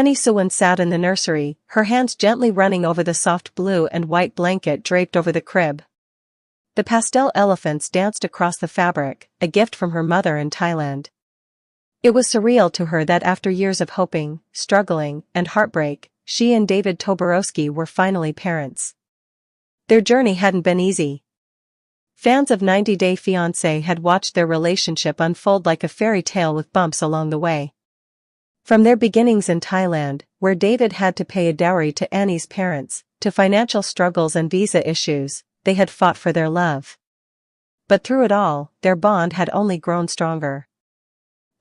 Suwan sat in the nursery, her hands gently running over the soft blue and white blanket draped over the crib. The pastel elephants danced across the fabric, a gift from her mother in Thailand. It was surreal to her that after years of hoping, struggling, and heartbreak, she and David Toborowsky were finally parents. Their journey hadn't been easy. Fans of 90 Day Fiancé had watched their relationship unfold like a fairy tale with bumps along the way. From their beginnings in Thailand, where David had to pay a dowry to Annie's parents, to financial struggles and visa issues, they had fought for their love. But through it all, their bond had only grown stronger.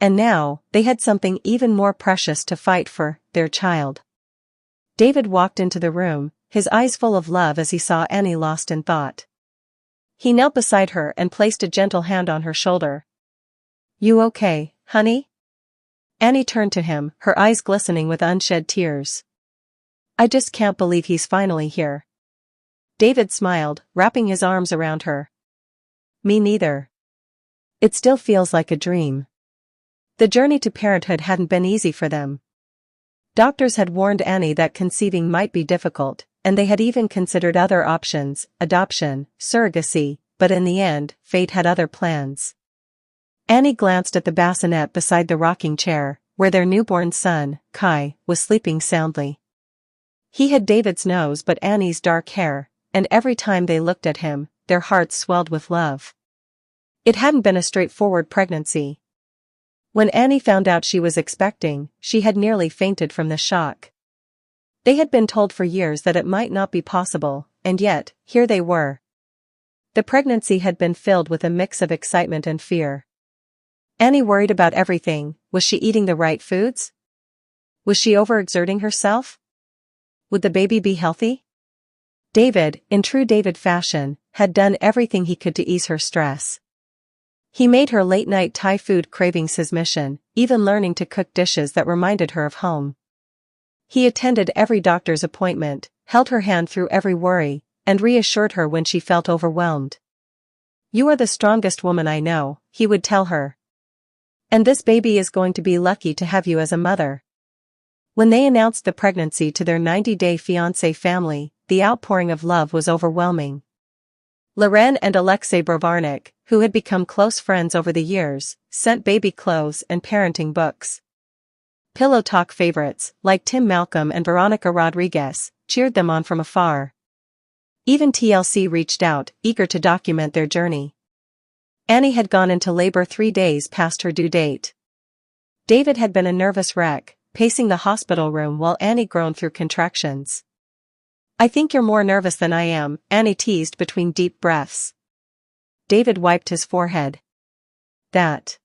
And now, they had something even more precious to fight for, their child. David walked into the room, his eyes full of love as he saw Annie lost in thought. He knelt beside her and placed a gentle hand on her shoulder. "You okay, honey?" Annie turned to him, her eyes glistening with unshed tears. "I just can't believe he's finally here." David smiled, wrapping his arms around her. "Me neither. It still feels like a dream." The journey to parenthood hadn't been easy for them. Doctors had warned Annie that conceiving might be difficult, and they had even considered other options, adoption, surrogacy, but in the end, fate had other plans. Annie glanced at the bassinet beside the rocking chair, where their newborn son, Kai, was sleeping soundly. He had David's nose but Annie's dark hair, and every time they looked at him, their hearts swelled with love. It hadn't been a straightforward pregnancy. When Annie found out she was expecting, she had nearly fainted from the shock. They had been told for years that it might not be possible, and yet, here they were. The pregnancy had been filled with a mix of excitement and fear. Annie worried about everything. Was she eating the right foods? Was she overexerting herself? Would the baby be healthy? David, in true David fashion, had done everything he could to ease her stress. He made her late-night Thai food cravings his mission, even learning to cook dishes that reminded her of home. He attended every doctor's appointment, held her hand through every worry, and reassured her when she felt overwhelmed. "You are the strongest woman I know," he would tell her. "And this baby is going to be lucky to have you as a mother." When they announced the pregnancy to their 90-day fiancé family, the outpouring of love was overwhelming. Loren and Alexei Brovarnik, who had become close friends over the years, sent baby clothes and parenting books. Pillow Talk favorites, like Tim Malcolm and Veronica Rodriguez, cheered them on from afar. Even TLC reached out, eager to document their journey. Annie had gone into labor 3 days past her due date. David had been a nervous wreck, pacing the hospital room while Annie groaned through contractions. "I think you're more nervous than I am," Annie teased between deep breaths. David wiped his forehead. "That